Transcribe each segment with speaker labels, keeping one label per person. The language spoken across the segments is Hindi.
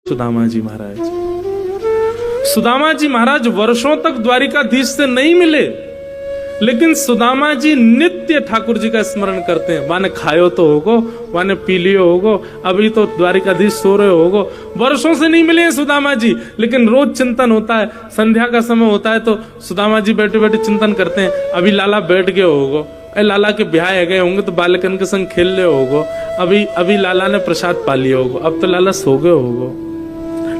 Speaker 1: सुदामा जी महाराज। सुदामा जी महाराज वर्षों तक द्वारिकाधीश से नहीं मिले, लेकिन सुदामा जी नित्य ठाकुर जी का स्मरण करते हैं। वाने खायो तो होगो, वाने पी लियो होगो, अभी तो द्वारिकाधीश सो रहे होगो। वर्षों से नहीं मिले हैं सुदामा जी, लेकिन रोज चिंतन होता है। संध्या का समय होता है तो सुदामा जी बैठे बैठे चिंतन करते हैं। अभी लाला बैठ गए होगो, लाला के ब्याह गए होंगे तो बालकन के संग खेल ले होगो, अभी लाला ने प्रसाद पा लिया होगो, अब तो लाला सो गए होगो,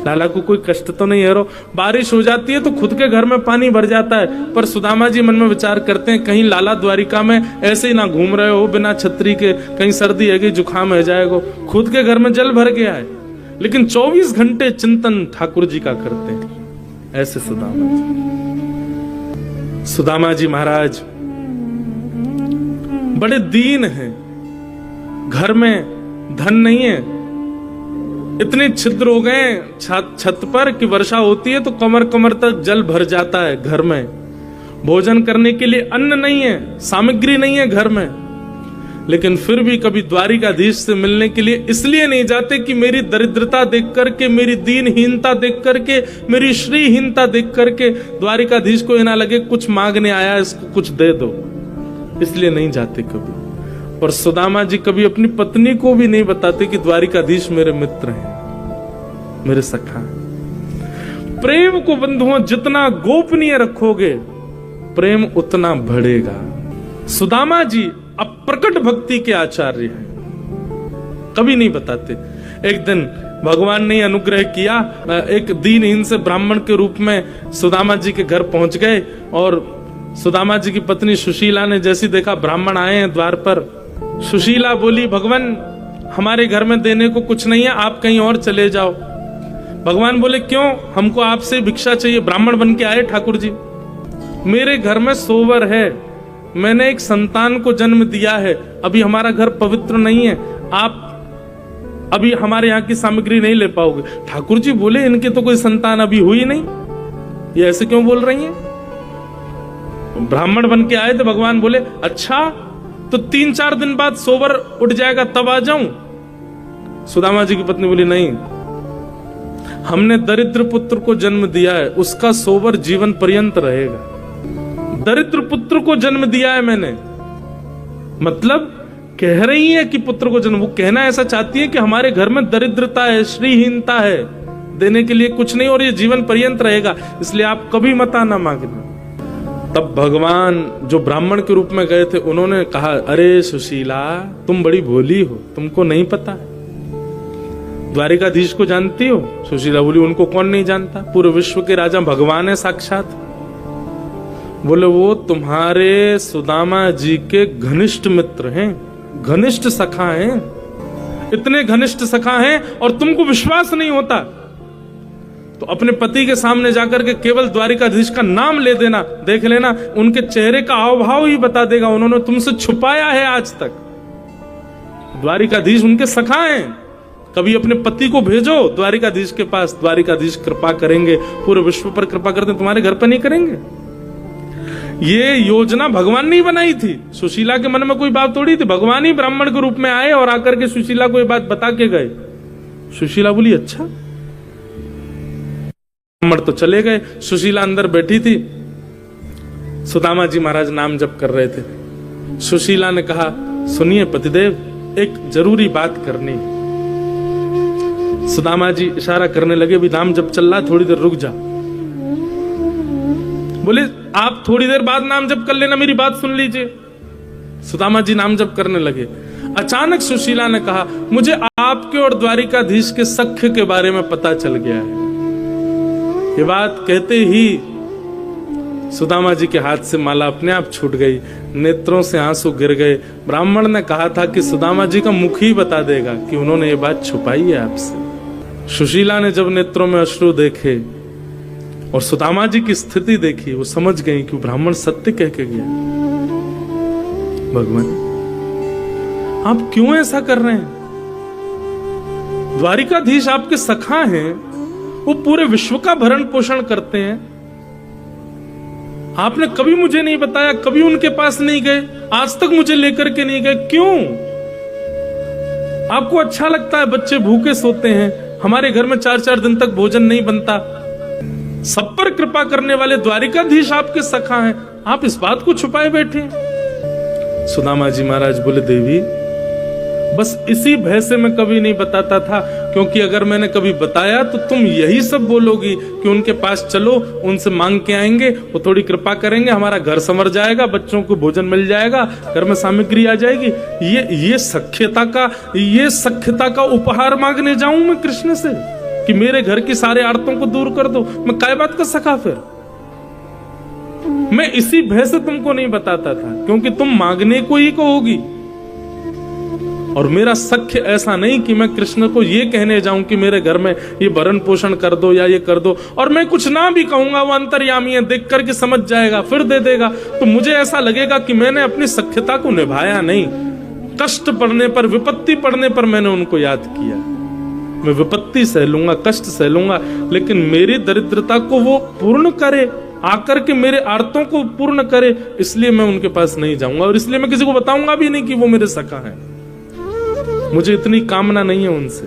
Speaker 1: लाला को कोई कष्ट तो नहीं है रो। बारिश हो जाती है तो खुद के घर में पानी भर जाता है, पर सुदामा जी मन में विचार करते हैं कहीं लाला द्वारिका में ऐसे ही ना घूम रहे हो बिना छतरी के, कहीं सर्दी है गई, जुकाम है जाएगा, खुद के घर में जल भर गया है, लेकिन 24 घंटे चिंतन ठाकुर जी का करते हैं। ऐसे सुदामा जी। सुदामा जी महाराज बड़े दीन हैं, घर में धन नहीं है, इतने छिद्र हो गए छत पर कि वर्षा होती है तो कमर कमर तक जल भर जाता है घर में। भोजन करने के लिए अन्न नहीं है, सामग्री नहीं है घर में, लेकिन फिर भी कभी द्वारिकाधीश से मिलने के लिए इसलिए नहीं जाते कि मेरी दरिद्रता देख करके, मेरी दीनहीनता देख करके, मेरी श्रीहीनता देख करके द्वारिकाधीश को ये ना लगे कुछ मांगने आया इसको कुछ दे दो, इसलिए नहीं जाते कभी। और सुदामा जी कभी अपनी पत्नी को भी नहीं बताते कि द्वारिकाधीश मेरे मित्र हैं, मेरे सखा हैं। प्रेम को बंधुओं जितना गोपनीय रखोगे प्रेम उतना बढ़ेगा। सुदामा जी अप्रकट भक्ति के आचार्य हैं, कभी नहीं बताते। एक दिन भगवान ने अनुग्रह किया, एक दीनहीन से ब्राह्मण के रूप में सुदामा जी के घर पहुंच गए, और सुदामा जी की पत्नी सुशीला ने जैसी देखा ब्राह्मण आए हैं द्वार पर, सुशीला बोली भगवान हमारे घर में देने को कुछ नहीं है, आप कहीं और चले जाओ। भगवान बोले क्यों, हमको आपसे भिक्षा चाहिए। ब्राह्मण बन के आए ठाकुर जी, मेरे घर में सोवर है, मैंने एक संतान को जन्म दिया है, अभी हमारा घर पवित्र नहीं है, आप अभी हमारे यहाँ की सामग्री नहीं ले पाओगे। ठाकुर जी बोले इनके तो कोई संतान अभी हुई नहीं, ये ऐसे क्यों बोल रही हैं। ब्राह्मण बन के आए तो भगवान बोले अच्छा तो 3-4 दिन बाद सोवर उठ जाएगा तब आ जाऊं। सुदामा जी की पत्नी बोली नहीं, हमने दरिद्र पुत्र को जन्म दिया है, उसका सोवर जीवन पर्यंत रहेगा। दरिद्र पुत्र को जन्म दिया है मैंने, मतलब कह रही है कि पुत्र को जन्म, वो कहना ऐसा चाहती है कि हमारे घर में दरिद्रता है, श्रीहीनता है, देने के लिए कुछ नहीं और ये जीवन पर्यंत रहेगा, इसलिए आप कभी मत आना मांगना। तब भगवान जो ब्राह्मण के रूप में गए थे उन्होंने कहा अरे सुशीला तुम बड़ी भोली हो, तुमको नहीं पता द्वारिकाधीश को जानती हो। सुशीला बोली उनको कौन नहीं जानता, पूरे विश्व के राजा भगवान है साक्षात। बोले वो तुम्हारे सुदामा जी के घनिष्ठ मित्र हैं, घनिष्ठ सखा हैं, इतने घनिष्ठ सखा हैं और तुमको विश्वास नहीं होता तो अपने पति के सामने जाकर के केवल द्वारिकाधीश का नाम ले देना, देख लेना उनके चेहरे का हाव भाव ही बता देगा, उन्होंने तुमसे छुपाया है आज तक। द्वारिकाधीश उनके सखा हैं, कभी अपने पति को भेजो द्वारिकाधीश के पास, द्वारिकाधीश कृपा करेंगे, पूरे विश्व पर कृपा करते, तुम्हारे घर पर नहीं करेंगे। ये योजना भगवान ने बनाई थी, सुशीला के मन में कोई बात थोड़ी थी, भगवान ही ब्राह्मण के रूप में आए और आकर के सुशीला को ये बात बता के गए। सुशीला बोली अच्छा। ब्राह्मण तो चले गए, सुशीला अंदर बैठी थी, सुदामा जी महाराज नाम जप कर रहे थे। सुशीला ने कहा सुनिए पतिदेव एक जरूरी बात करनी। सुदामा जी इशारा करने लगे भी नाम जप चल रहा, थोड़ी देर रुक जा। बोले आप थोड़ी देर बाद नाम जप कर लेना, मेरी बात सुन लीजिए। सुदामा जी नाम जप करने लगे। अचानक सुशीला ने कहा मुझे आपके और द्वारिकाधीश के सख्य के बारे में पता चल गया है। ये बात कहते ही सुदामा जी के हाथ से माला अपने आप छूट गई, नेत्रों से आंसू गिर गए। ब्राह्मण ने कहा था कि सुदामा जी का मुख ही बता देगा कि उन्होंने ये बात छुपाई है आपसे। सुशीला ने जब नेत्रों में अश्रु देखे और सुदामा जी की स्थिति देखी, वो समझ गई कि ब्राह्मण सत्य कह के गया। भगवान आप क्यों ऐसा कर रहे हैं, द्वारिकाधीश आपके सखा हैं, वो पूरे विश्व का भरण पोषण करते हैं, आपने कभी मुझे नहीं बताया, कभी उनके पास नहीं गए, आज तक मुझे लेकर के नहीं गए, क्यों? आपको अच्छा लगता है बच्चे भूखे सोते हैं, हमारे घर में 4-4 दिन तक भोजन नहीं बनता। सब पर कृपा करने वाले द्वारिकाधीश आपके सखा हैं, आप इस बात को छुपाए बैठे हैं। सुदामा जी महाराज बोले, देवी बस इसी भय से मैं कभी नहीं बताता था, क्योंकि अगर मैंने कभी बताया तो तुम यही सब बोलोगी कि उनके पास चलो, उनसे मांग के आएंगे, वो थोड़ी कृपा करेंगे, हमारा घर संवर जाएगा, बच्चों को भोजन मिल जाएगा, घर में सामग्री आ जाएगी। ये सख्यता का उपहार मांगने जाऊं मैं कृष्ण से कि मेरे घर की सारे आर्तों को दूर कर दो? मैं काय बात का सखा फिर? मैं इसी भय से तुमको नहीं बताता था, क्योंकि तुम मांगने को ही कहोगी। और मेरा सख्य ऐसा नहीं कि मैं कृष्ण को ये कहने जाऊं कि मेरे घर में ये भरण पोषण कर दो या ये कर दो, और मैं कुछ ना भी कहूंगा, वो अंतर्यामी है, देख करके समझ जाएगा, फिर दे देगा, तो मुझे ऐसा लगेगा कि मैंने अपनी सख्यता को निभाया नहीं। कष्ट पड़ने पर, विपत्ति पड़ने पर मैंने उनको याद किया। मैं विपत्ति सह लूंगा, कष्ट सह लूंगा, लेकिन मेरी दरिद्रता को वो पूर्ण करे, आकर के मेरे आर्तों को पूर्ण करे, इसलिए मैं उनके पास नहीं जाऊंगा। और इसलिए मैं किसी को बताऊंगा भी नहीं कि वो मेरे सखा है। मुझे इतनी कामना नहीं है उनसे।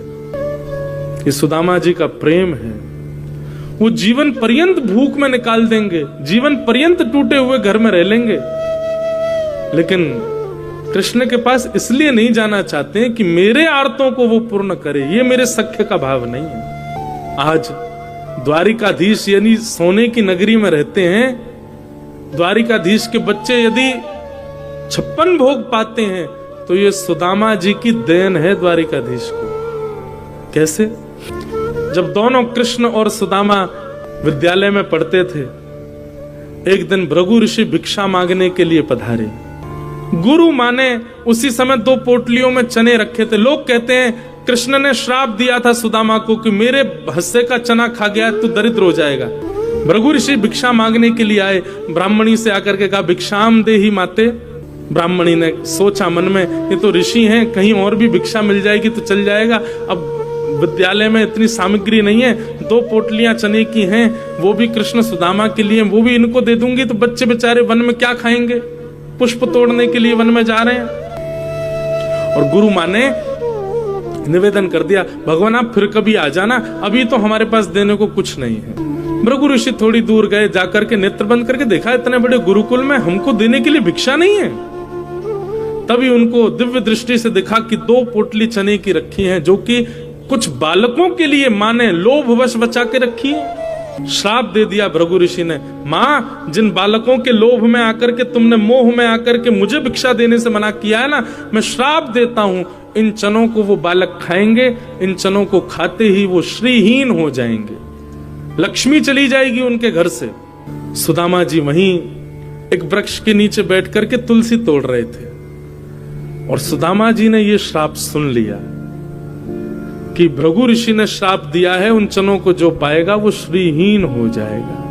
Speaker 1: ये सुदामा जी का प्रेम है। वो जीवन पर्यंत भूख में निकाल देंगे, जीवन पर्यंत टूटे हुए घर में रह लेंगे, लेकिन कृष्ण के पास इसलिए नहीं जाना चाहते हैं कि मेरे आर्तों को वो पूर्ण करे। ये मेरे सख्य का भाव नहीं है। आज द्वारिकाधीश यानी सोने की नगरी में रहते हैं। द्वारिकाधीश के बच्चे यदि 56 भोग पाते हैं तो ये सुदामा जी की देन है द्वारिकाधीश को। कैसे? जब दोनों कृष्ण और सुदामा विद्यालय में पढ़ते थे, एक दिन भृगु ऋषि भिक्षा मांगने के लिए पधारे। गुरु माने उसी समय 2 पोटलियों में चने रखे थे। लोग कहते हैं कृष्ण ने श्राप दिया था सुदामा को कि मेरे हिस्से का चना खा गया तो दरिद्र हो जाएगा। भृगु ऋषि भिक्षा मांगने के लिए आए। ब्राह्मणी से आकर के कहा, भिक्षाम देहि माते। ब्राह्मणी ने सोचा मन में, ये तो ऋषि हैं, कहीं और भी भिक्षा मिल जाएगी तो चल जाएगा। अब विद्यालय में इतनी सामग्री नहीं है, 2 पोटलियां चने की हैं, वो भी कृष्ण सुदामा के लिए, वो भी इनको दे दूंगी तो बच्चे बेचारे वन में क्या खाएंगे? पुष्प तोड़ने के लिए वन में जा रहे हैं। और गुरु माँ ने निवेदन कर दिया, भगवान आप फिर कभी आ जाना, अभी तो हमारे पास देने को कुछ नहीं है। भृगु ऋषि थोड़ी दूर गए, जाकर के नेत्र बंद करके देखा, इतने बड़े गुरुकुल में हमको देने के लिए भिक्षा नहीं है। तभी उनको दिव्य दृष्टि से दिखा कि 2 पोटली चने की रखी हैं, जो कि कुछ बालकों के लिए माँ ने लोभवश बचा के रखी है। श्राप दे दिया भृगु ऋषि ने, माँ जिन बालकों के लोभ में आकर के तुमने, मोह में आकर के मुझे भिक्षा देने से मना किया है ना, मैं श्राप देता हूं, इन चनों को वो बालक खाएंगे, इन चनों को खाते ही वो श्रीहीन हो जाएंगे, लक्ष्मी चली जाएगी उनके घर से। सुदामा जी वहीं एक वृक्ष के नीचे बैठ करके तुलसी तोड़ रहे थे, और सुदामा जी ने ये श्राप सुन लिया कि भृगु ऋषि ने श्राप दिया है, उन चनों को जो पाएगा वो श्रीहीन हो जाएगा।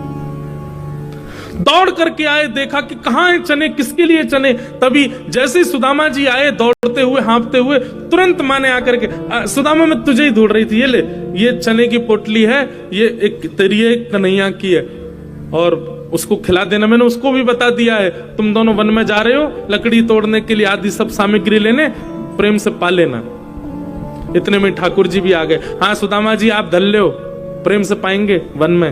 Speaker 1: दौड़ करके आए, देखा कि कहां है चने, किसके लिए चने। तभी जैसे ही सुदामा जी आए दौड़ते हुए, हाँफते हुए, तुरंत माँ ने आकर के, सुदामा मैं तुझे ही ढूंढ रही थी, ये ले, ये चने की पोटली है, ये एक तेरी एक कन्हैया की है, और उसको खिला देना। मैंने उसको भी बता दिया है, तुम दोनों वन में जा रहे हो लकड़ी तोड़ने के लिए, आदि सब सामग्री लेने, प्रेम से पा लेना। इतने में ठाकुर जी भी आ गए। हाँ सुदामा जी आप धल लो, प्रेम से पाएंगे वन में।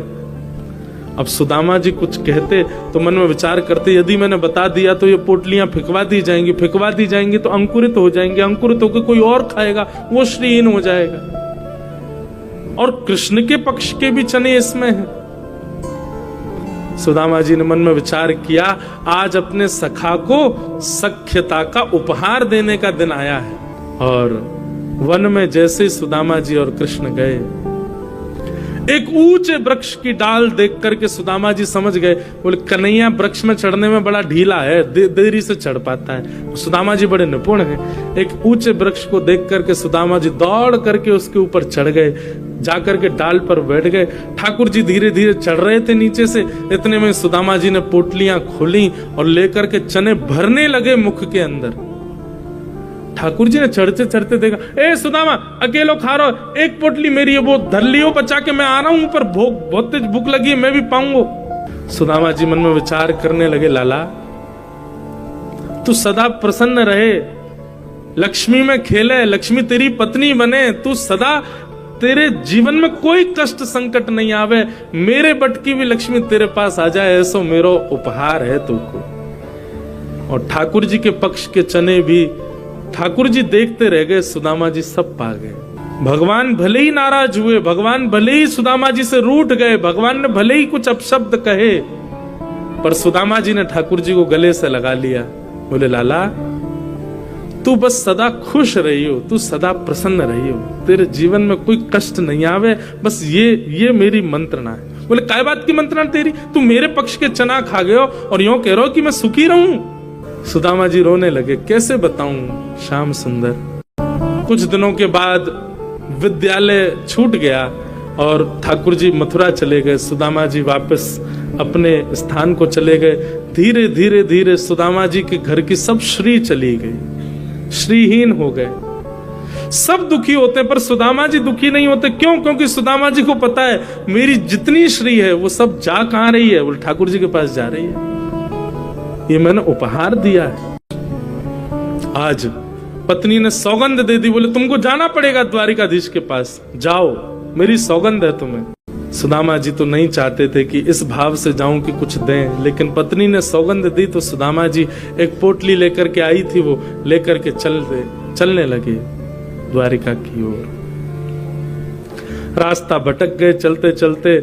Speaker 1: अब सुदामा जी कुछ कहते तो मन में विचार करते, यदि मैंने बता दिया तो ये पोटलियां फिकवा दी जाएंगी तो अंकुरित हो जाएंगे, अंकुरित होकर कोई और खाएगा, वो श्रीहीन हो जाएगा। और कृष्ण के पक्ष के भी चने इसमें हैं। सुदामा जी ने मन में विचार किया, आज अपने सखा को सख्यता का उपहार देने का दिन आया है। और वन में जैसे सुदामा जी और कृष्ण गए, एक ऊंचे वृक्ष की डाल देख करके सुदामा जी समझ गए, बोले कन्हैया वृक्ष में चढ़ने में बड़ा ढीला है, देरी से चढ़ पाता है। सुदामा जी बड़े निपुण हैं। एक ऊंचे वृक्ष को देख करके सुदामा जी दौड़ करके उसके ऊपर चढ़ गए, जाकर के डाल पर बैठ गए। ठाकुर जी धीरे धीरे चढ़ रहे थे नीचे से, इतने में सुदामा जी ने पोटलियां खोली और लेकर के चने भरने लगे मुख के अंदर। ठाकुर जी ने चढ़ते चढ़ते देखा, ए सुदामा अकेलो खा रहा हो, एक पोटली मेरी है, वो धर लियो बचा के, मैं आ रहा हूं, पर बहुत तेज भूख लगी है, मैं भी पाऊंगा। सुदामा जी मन में विचार करने लगे, लाला तू सदा प्रसन्न रहे, लक्ष्मी में खेले, लक्ष्मी तेरी पत्नी बने, तू सदा तेरे जीवन में कोई कष्ट संकट नहीं आवे, मेरे बट की भी लक्ष्मी तेरे पास आ जाए, ऐसो मेरो उपहार है तुमको। और ठाकुर जी के पक्ष के चने भी ठाकुर जी देखते रह गए, सुदामा जी सब पा गए। भगवान भले ही नाराज हुए, भगवान भले ही सुदामा जी से रूठ गए, भगवान ने भले ही कुछ अपशब्द कहे, पर सुदामा जी ने ठाकुर जी को गले से लगा लिया। बोले लाला तू बस सदा खुश रही हो, तू सदा प्रसन्न रही हो, तेरे जीवन में कोई कष्ट नहीं आवे, बस ये मेरी मंत्रणा है। बोले काय बात की मंत्रणा तेरी, तू मेरे पक्ष के चना खा गए हो और यूं कह रहे हो कि मैं सुखी रहूं। सुदामा जी रोने लगे, कैसे बताऊं श्याम सुंदर। कुछ दिनों के बाद विद्यालय छूट गया और ठाकुर जी मथुरा चले गए, सुदामा जी वापस अपने स्थान को चले गए। धीरे धीरे धीरे सुदामा जी के घर की सब श्री चली गई, श्रीहीन हो गए। सब दुखी होते हैं पर सुदामा जी दुखी नहीं होते। क्यों? क्योंकि सुदामा जी को पता है मेरी जितनी श्री है वो सब जा कहां रही है, वो ठाकुर जी के पास जा रही है, ये मैंने उपहार दिया है। आज पत्नी ने सौगंध दे दी, बोले तुमको जाना पड़ेगा द्वारिकाधीश के पास, जाओ, मेरी सौगंध है तुम्हें। सुदामा जी तो नहीं चाहते थे कि इस भाव से जाऊं कि कुछ दें, लेकिन पत्नी ने सौगंध दी तो सुदामा जी एक पोटली लेकर के आई थी, वो लेकर के चलने लगे द्वारिका की ओर। रास्ता भटक गए, चलते चलते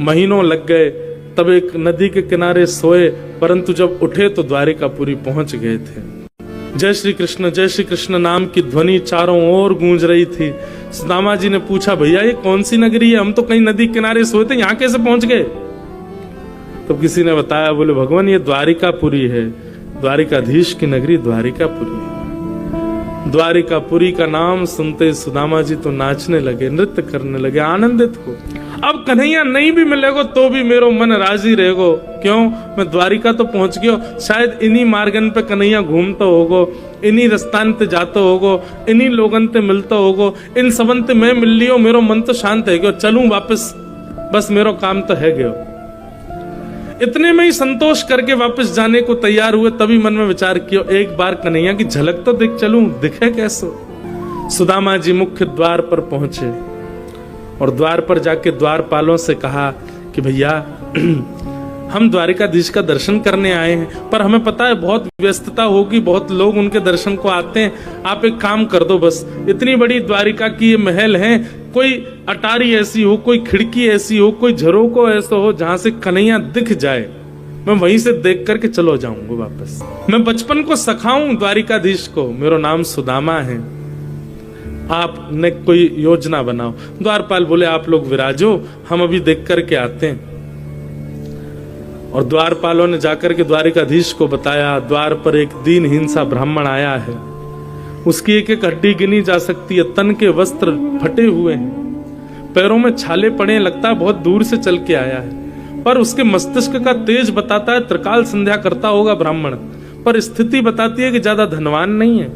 Speaker 1: महीनों लग गए। तब एक नदी के किनारे सोए, परंतु जब उठे तो द्वारिकापुरी पहुंच गए थे। जय श्री कृष्ण नाम की ध्वनि चारों ओर गूंज रही थी। सुदामा जी ने पूछा, भैया ये कौन सी नगरी है, हम तो कहीं नदी किनारे सोए थे, यहाँ कैसे पहुंच गए? तो किसी ने बताया, बोले भगवान ये द्वारिकापुरी है, द्वारिकाधीश की नगरी द्वारिकापुरी है। द्वारिकापुरी का नाम सुनते सुदामा जी तो नाचने लगे, नृत्य करने लगे, आनंदित हो। अब कन्हैया नहीं भी मिलेगो तो भी मेरो मन राजी रहेगो। क्यों? मैं द्वारिका तो पहुंच गयो, शायद इन्हीं मार्गन पे कन्हैया घूमता होगो, इन्हीं रस्तान ते जाता होगो, इन्हीं लोगन ते मिलता होगो, इन सबन ते मैं मिल लियो, मेरो मन तो शांत है गयो, चलूं वापस, बस मेरो काम तो है गयो। इतने में ही संतोष करके वापस जाने को तैयार हुए, तभी मन में विचार किया, एक बार कन्हैया की झलक तो देख चलूं, दिखे कैसो। सुदामा जी मुख्य द्वार पर पहुंचे और द्वार पर जाके द्वारपालों से कहा कि भैया हम द्वारिकाधीश का दर्शन करने आए हैं, पर हमें पता है बहुत व्यस्तता होगी, बहुत लोग उनके दर्शन को आते हैं, आप एक काम कर दो, बस इतनी बड़ी द्वारिका की ये महल है, कोई अटारी ऐसी हो, कोई खिड़की ऐसी हो, कोई झरोको ऐसा हो जहां से कन्हैया दिख जाए, मैं वहीं से देख करके चलो जाऊंगा वापस। मैं बचपन को सखाऊं द्वारिकाधीश को, मेरा नाम सुदामा है, आपने कोई योजना बनाओ। द्वारपाल बोले आप लोग विराजो, हम अभी देख करके आते हैं। और द्वारपालों ने जाकर के द्वारिकाधीश को बताया, द्वार पर एक दीनहीन सा ब्राह्मण आया है, उसकी एक एक हड्डी गिनी जा सकती है, तन के वस्त्र फटे हुए हैं, पैरों में छाले पड़े, लगता है बहुत दूर से चल के आया है, पर उसके मस्तिष्क का तेज बताता है त्रिकाल संध्या करता होगा ब्राह्मण, पर स्थिति बताती है कि ज्यादा धनवान नहीं है।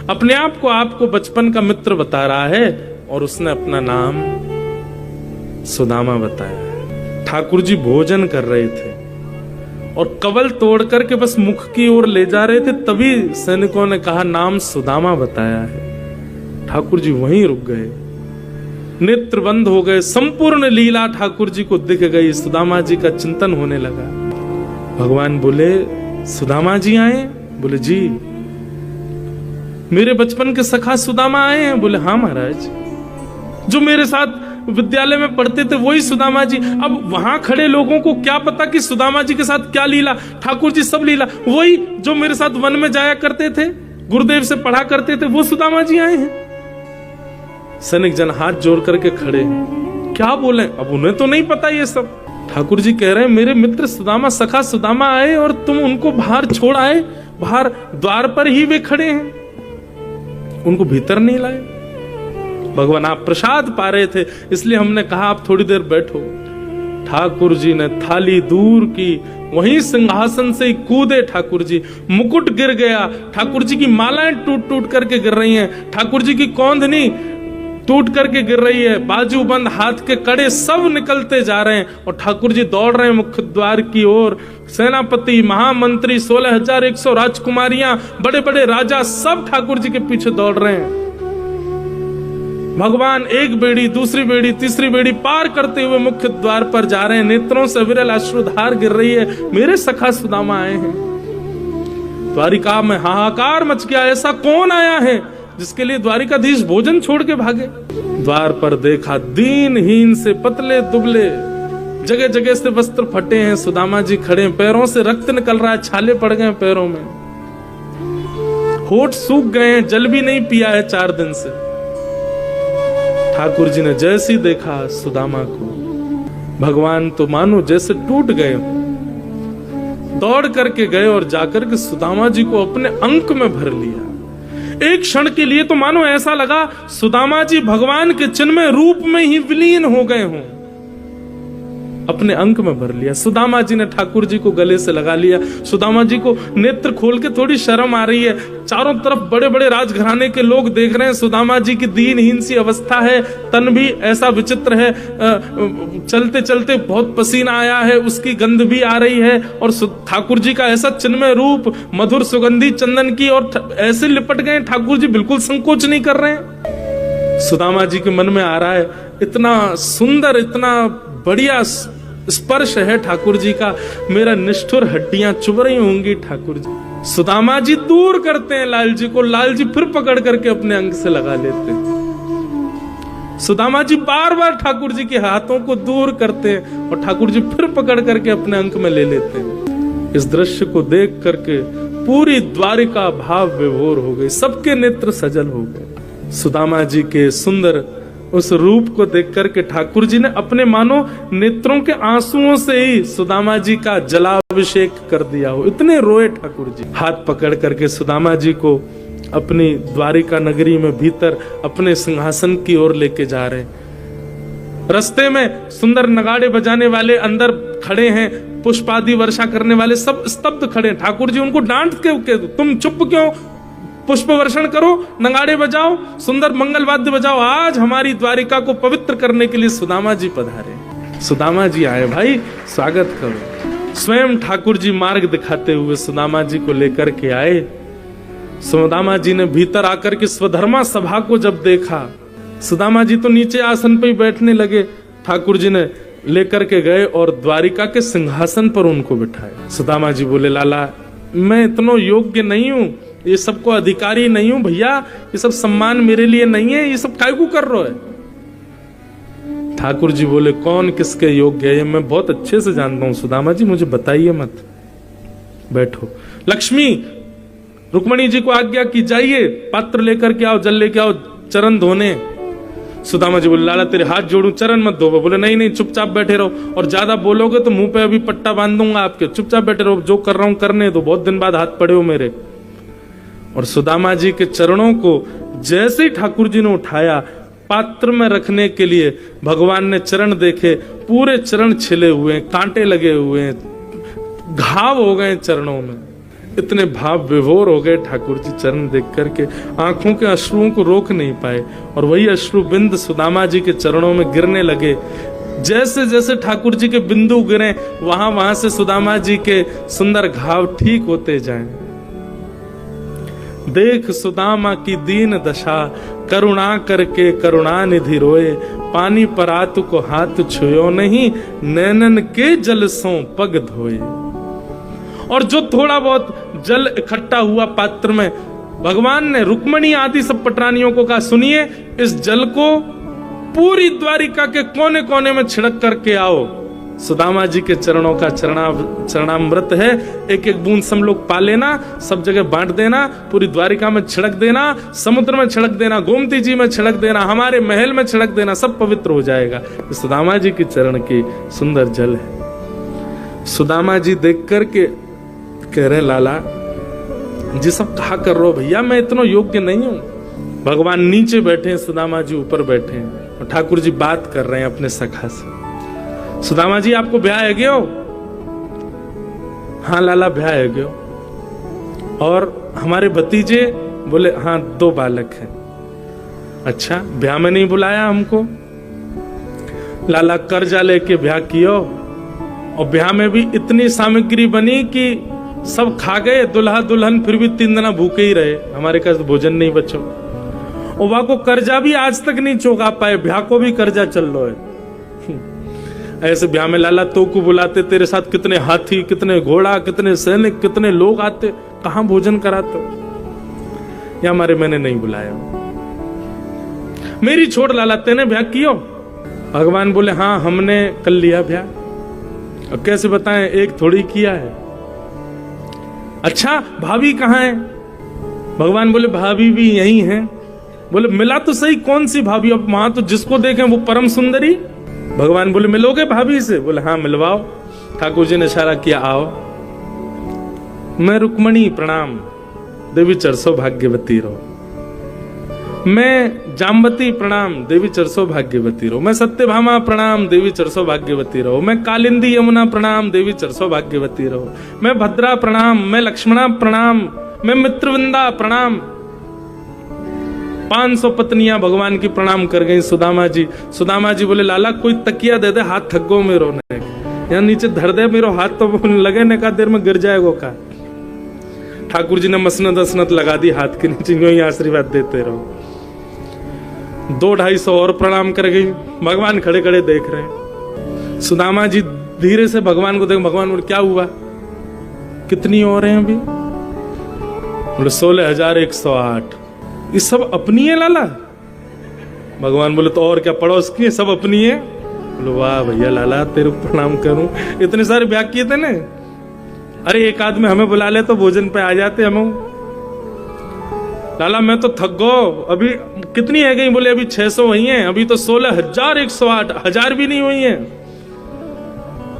Speaker 1: अपने आप को आपको बचपन का मित्र बता रहा है और उसने अपना नाम सुदामा बताया है। ठाकुर जी भोजन कर रहे थे और कवल तोड़ करके बस मुख की ओर ले जा रहे थे, तभी सैनिकों ने कहा नाम सुदामा बताया है। ठाकुर जी वहीं रुक गए, नेत्र बंद हो गए, संपूर्ण लीला ठाकुर जी को दिख गई, सुदामा जी का चिंतन होने लगा। भगवान बोले सुदामा जी आए? बोले जी। मेरे बचपन के सखा सुदामा आए हैं? बोले हाँ महाराज। जो मेरे साथ विद्यालय में पढ़ते थे वही सुदामा जी। अब वहां खड़े लोगों को क्या पता कि सुदामा जी के साथ क्या लीला, ठाकुर जी सब लीला, वही जो मेरे साथ वन में जाया करते थे, गुरुदेव से पढ़ा करते थे, वो सुदामा जी आए हैं। सैनिक जन हाथ जोड़ करके खड़े, क्या बोले, अब उन्हें तो नहीं पता ये सब। ठाकुर जी कह रहे हैं मेरे मित्र सुदामा, सखा सुदामा आए और तुम उनको बाहर छोड़ आए, बाहर द्वार पर ही वे खड़े हैं, उनको भीतर नहीं लाए। भगवान आप प्रसाद पा रहे थे इसलिए हमने कहा आप थोड़ी देर बैठो। ठाकुर जी ने थाली दूर की, वहीं सिंहासन से कूदे ठाकुर जी, मुकुट गिर गया, ठाकुर जी की मालाएं टूट टूट करके गिर रही हैं, ठाकुर जी की कौंधनी टूट करके गिर रही है, बाजूबंद हाथ के कड़े सब निकलते जा रहे हैं और ठाकुर जी दौड़ रहे हैं मुख्य द्वार की ओर। सेनापति, महामंत्री, 16,100 राजकुमारियां, बड़े बड़े राजा सब ठाकुर जी के पीछे दौड़ रहे हैं। भगवान एक बेड़ी, दूसरी बेड़ी, तीसरी बेड़ी पार करते हुए मुख्य द्वार पर जा रहे हैं। नेत्रों से विरल अश्रुधार गिर रही है। मेरे सखा सुदामा आए हैं। द्वारिका में हाहाकार मच गया। ऐसा कौन आया है जिसके लिए द्वारिकाधीश भोजन छोड़ के भागे? द्वार पर देखा, दीनहीन से पतले दुबले, जगह जगह से वस्त्र फटे हैं। सुदामा जी खड़े हैं, पैरों से रक्त निकल रहा है, छाले पड़ गए पैरों में, होठ सूख गए हैं, जल भी नहीं पिया है 4 दिन से। ठाकुर जी ने जैसे ही देखा सुदामा को, भगवान तो मानो जैसे टूट गए, दौड़ करके गए और जाकर के सुदामा जी को अपने अंक में भर लिया। एक क्षण के लिए तो मानो ऐसा लगा सुदामा जी भगवान के चिन्मय रूप में ही विलीन हो गए हों, अपने अंक में भर लिया। सुदामा जी ने ठाकुर जी को गले से लगा लिया। सुदामा जी को नेत्र खोल के थोड़ी शर्म आ रही है। चारों तरफ बड़े बड़े राजघराने के लोग देख रहे हैं। सुदामा जी की दीनहीन सी अवस्था है, तन भी ऐसा विचित्र है, चलते चलते बहुत पसीना आया है, उसकी गंध भी आ रही है। और ठाकुर जी का ऐसा चिन्मय रूप, मधुर सुगंधी चंदन की, और ऐसे लिपट गए ठाकुर जी, बिल्कुल संकोच नहीं कर रहे हैं। सुदामा जी के मन में आ रहा है, इतना सुंदर, इतना बढ़िया स्पर्श है ठाकुर जी का, मेरा निष्ठुर हड्डियां चुभ रही होंगी ठाकुर जी। सुदामा जी दूर करते हैं लाल जी को, लाल जी फिर पकड़ करके अपने अंग से लगा लेते हैं। सुदामा जी बार बार ठाकुर जी के हाथों को दूर करते हैं और ठाकुर जी फिर पकड़ करके अपने अंक में ले लेते हैं। इस दृश्य को देख करके पूरी द्वारिका भाव विभोर हो गई, सबके नेत्र सजल हो गए। सुदामा जी के सुंदर उस रूप को देख करके ठाकुर जी ने अपने मानो नेत्रों के आंसुओं से ही सुदामा जी का जलाभिषेक कर दिया हो, इतने रोए ठाकुर जी। हाथ पकड़ करके सुदामा जी को अपनी द्वारिका नगरी में भीतर अपने सिंहासन की ओर लेके जा रहे हैं। रास्ते में सुंदर नगाड़े बजाने वाले अंदर खड़े हैं, पुष्पादि वर्षा करने वाले सब स्तब्ध खड़े हैं। ठाकुर जी उनको डांट के तुम चुप क्यों, पुष्प वर्षण करो, नगाड़े बजाओ, सुंदर मंगल वाद्य बजाओ। आज हमारी द्वारिका को पवित्र करने के लिए सुदामा जी पधारे। सुदामा जी आए, भाई स्वागत करो। स्वयं ठाकुर जी मार्ग दिखाते हुए सुदामा जी को लेकर के आए। सुदामा जी ने भीतर आकर के स्वधर्मा सभा को जब देखा, सुदामा जी तो नीचे आसन पे ही बैठने लगे। ठाकुर जी ने लेकर के गए और द्वारिका के सिंहासन पर उनको बिठाया। सुदामा जी बोले, लाला मैं इतना योग्य नहीं हूं, ये सबको अधिकारी नहीं हूं भैया, ये सब सम्मान मेरे लिए नहीं है, ये सब काहे को कर रहे है? ठाकुर जी बोले, कौन किसके योग्य है मैं बहुत अच्छे से जानता हूं सुदामा जी, मुझे बताइए मत, बैठो। लक्ष्मी, रुक्मणी जी को आज्ञा की जाइए, पात्र लेकर के आओ, जल लेके आओ, चरण धोने। सुदामा जी बोले, लाला तेरे हाथ जोड़ूं, चरण मत धो। बोले, नहीं नहीं चुपचाप बैठे रहो, और ज्यादा बोलोगे तो मुंह पे अभी पट्टा बांध दूंगा आपके, चुपचाप बैठे रहो, जो कर रहा हूं करने दो, बहुत दिन बाद हाथ पड़े हो मेरे। और सुदामा जी के चरणों को जैसे ही ठाकुर जी ने उठाया पात्र में रखने के लिए, भगवान ने चरण देखे, पूरे चरण छिले हुए हैं, कांटे लगे हुए हैं, घाव हो गए चरणों में। इतने भाव विभोर हो गए ठाकुर जी चरण देख करके, आंखों के अश्रुओं को रोक नहीं पाए, और वही अश्रु बिंद सुदामा जी के चरणों में गिरने लगे। जैसे जैसे ठाकुर जी के बिंदु गिरे, वहां वहां से सुदामा जी के सुंदर घाव ठीक होते जाएं। देख सुदामा की दीन दशा, करुणा करके करुणानिधि रोए, पानी परातु को हाथ छुयो नहीं, नैनन के जल सो पग धोए। और जो थोड़ा बहुत जल इकट्ठा हुआ पात्र में, भगवान ने रुक्मणी आदि सब पटरानियों को कहा, सुनिए इस जल को पूरी द्वारिका के कोने कोने में छिड़क करके आओ। सुदामा जी के चरणों का चरणामृत है, एक एक बूंद सब लोग पा लेना, सब जगह बांट देना, पूरी द्वारिका में छिड़क देना, समुद्र में छिड़क देना, गोमती जी में छिड़क देना, हमारे महल में छिड़क देना, सब पवित्र हो जाएगा। सुदामा जी के चरण की सुंदर जल है। सुदामा जी देख करके कह रहे, लाला जी सब कहा कर रहे हो भैया, मैं इतना योग्य नहीं हूं। भगवान नीचे बैठे हैं, सुदामा जी ऊपर बैठे हैं, और ठाकुर जी बात कर रहे हैं अपने सखा से। सुदामा जी आपको ब्याह है गयो? हाँ लाला ब्याह है गयो। और हमारे भतीजे? बोले हाँ 2 बालक हैं। अच्छा ब्याह में नहीं बुलाया हमको? लाला कर्जा लेके ब्याह कियो, और ब्याह में भी इतनी सामग्री बनी कि सब खा गए, दुल्हा दुल्हन फिर भी 3 दिन भूखे ही रहे, हमारे पास भोजन नहीं बचो। और वह को कर्जा भी आज तक नहीं चुका पाए, ब्याह को भी कर्जा चल रहा है। ऐसे ब्याह में लाला तो को बुलाते, तेरे साथ कितने हाथी, कितने घोड़ा, कितने सैनिक, कितने लोग आते, कहां भोजन कराते। या हमारे मैंने नहीं बुलाया, मेरी छोड़ लाला, तेने ब्याह कियो? भगवान बोले हाँ हमने कर लिया ब्याह। अब कैसे बताएं, एक थोड़ी किया है। अच्छा भाभी कहाँ है? भगवान बोले भाभी भी यही है। बोले मिला तो सही, कौन सी भाभी? अब वहां तो जिसको देखें वो परम सुंदरी। भगवान बोले मिलोगे भाभी से? बोले हाँ मिलवाओ। ठाकुर जी ने इशारा किया आओ। मैं रुक्मणी प्रणाम, देवी चरसो भाग्यवती रहो। मैं जाम्बती प्रणाम, देवी चरसो भाग्यवती रहो। मैं सत्यभामा प्रणाम, देवी चरसो भाग्यवती रहो। मैं कालिंदी यमुना प्रणाम, देवी चरसो भाग्यवती रहो। मैं भद्रा प्रणाम, मैं लक्ष्मणा प्रणाम, मैं मित्रवृंदा प्रणाम। 500 पत्नियां भगवान की प्रणाम कर गई। सुदामा जी बोले लाला कोई तकिया दे दे, हाथ थक गो मेरो ने, यहाँ नीचे धर दे मेरो हाथ, तो लगे ने का देर में गिर जाएगो का। ठाकुर जी ने मसनत असनत लगा दी हाथ के नीचे, यूं ही आशीर्वाद देते रहो। 200-250 और प्रणाम कर गई। भगवान खड़े खड़े देख रहे। सुदामा जी धीरे से भगवान को देख, भगवान बोले क्या हुआ, कितनी और हैं अभी? बोले 16,108। ये सब अपनी है लाला? भगवान बोले तो और क्या, पड़ोस की है, सब अपनी है। बोले वाह भैया लाला तेरे को प्रणाम करूं, इतने सारे ब्याह किए थे ना। अरे एक आदमी हमें बुला ले तो भोजन पे आ जाते हम। लाला मैं तो थक गो, अभी कितनी है गई? बोले अभी 600 हुई हैं, अभी तो 16,108, 1000 भी नहीं हुई हैं।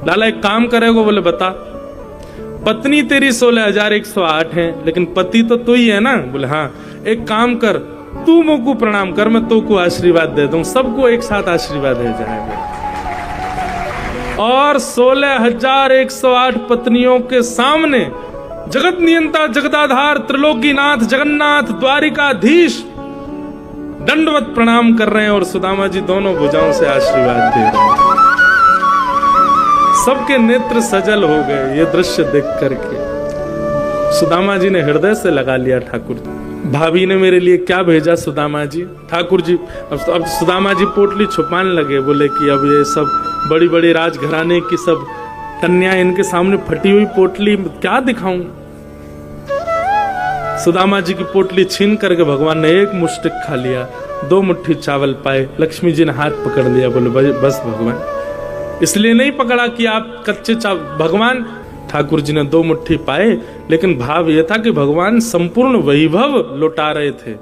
Speaker 1: लाला एक काम करेगो? बोले बता। पत्नी तेरी 16,108 है, लेकिन पति तो तू ही है ना? बोले हाँ। एक काम कर, तू मुझको प्रणाम कर, मैं तो को आशीर्वाद दे दूं, सबको एक साथ आशीर्वाद दे जाएगा। और 16,108 पत्नियों के सामने जगत नियंता, जगदाधार, त्रिलोकीनाथ, जगन्नाथ, द्वारिकाधीश दंडवत प्रणाम कर रहे हैं और सुदामा जी दोनों भुजाओं से आशीर्वाद दे रहे हैं। सबके नेत्र सजल हो गए ये दृश्य देख करके। सुदामा जी ने हृदय से लगा लिया ठाकुर जी, भाभी ने मेरे लिए क्या भेजा सुदामा जी। ठाकुर जी अब सुदामा जी पोटली छुपाने लगे, बोले कि अब ये सब बड़ी बड़ी राजघराने की सब कन्या, इनके सामने फटी हुई पोटली क्या दिखाऊं। सुदामा जी की पोटली छीन करके भगवान ने एक मुष्टिक खा लिया, 2 मुट्ठी चावल पाए। लक्ष्मी जी ने हाथ पकड़ लिया, बोले बस भगवान, इसलिए नहीं पकड़ा कि आप कच्चे चावल। भगवान ठाकुर जी ने 2 मुट्ठी पाए, लेकिन भाव यह था कि भगवान संपूर्ण वैभव लौटा रहे थे।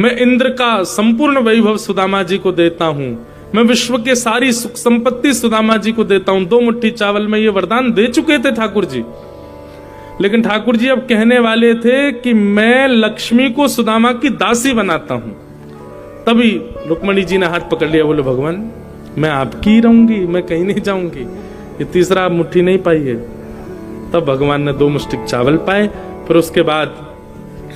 Speaker 1: मैं इंद्र का संपूर्ण वैभव सुदामा जी को देता हूं, मैं विश्व के सारी सुख संपत्ति सुदामा जी को देता हूं। 2 मुट्ठी चावल में ये वरदान दे चुके थे ठाकुर जी, लेकिन ठाकुर जी अब कहने वाले थे कि मैं लक्ष्मी को सुदामा की दासी बनाता हूं। तभी रुक्मणी जी ने हाथ पकड़ लिया, बोले भगवान मैं आपकी रहूंगी, मैं कहीं नहीं जाऊंगी। ये तीसरा मुट्ठी नहीं पाई है। तब भगवान ने 2 मुष्टिक चावल पाए। फिर उसके बाद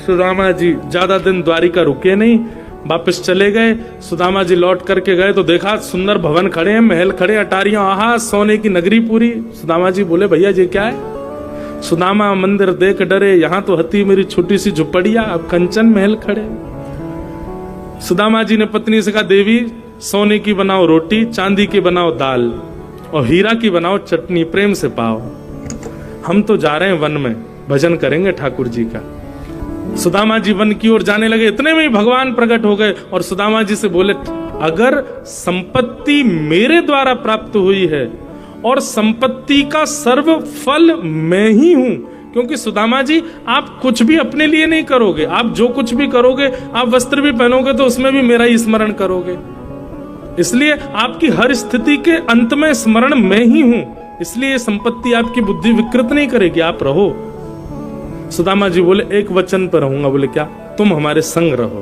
Speaker 1: सुदामा जी ज्यादा दिन द्वारिका रुके नहीं, वापस चले गए। सुदामा जी लौट करके गए तो देखा सुंदर भवन खड़े हैं, महल खड़े, अटारियां, आहा सोने की नगरी पूरी। सुदामा जी बोले भैया ये क्या है? सुदामा मंदिर देख डरे, यहां तो हती मेरी छोटी सी झुपड़िया, अब कंचन महल खड़े। सुदामा जी ने पत्नी से कहा देवी सोने की बनाओ रोटी, चांदी की बनाओ दाल और हीरा की बनाओ चटनी, प्रेम से पाओ। हम तो जा रहे हैं वन में, भजन करेंगे ठाकुर जी का। सुदामा जी वन की ओर जाने लगे, इतने में ही भगवान प्रकट हो गए और सुदामा जी से बोले अगर संपत्ति मेरे द्वारा प्राप्त हुई है और संपत्ति का सर्व फल मैं ही हूं, क्योंकि सुदामा जी आप कुछ भी अपने लिए नहीं करोगे, आप जो कुछ भी करोगे, आप वस्त्र भी पहनोगे तो उसमें भी मेरा ही स्मरण करोगे, इसलिए आपकी हर स्थिति के अंत में स्मरण मैं ही हूं, इसलिए संपत्ति आपकी बुद्धि विकृत नहीं करेगी, आप रहो। सुदामा जी बोले एक वचन पर रहूंगा। बोले क्या? तुम हमारे संग रहो।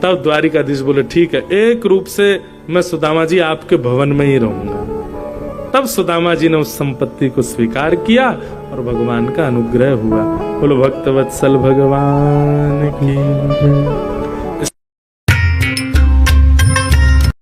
Speaker 1: तब द्वारिकाधीश बोले ठीक है, एक रूप से मैं सुदामा जी आपके भवन में ही रहूंगा। तब सुदामा जी ने उस संपत्ति को स्वीकार किया और भगवान का अनुग्रह हुआ। बोलो भक्तवत्सल भगवान की।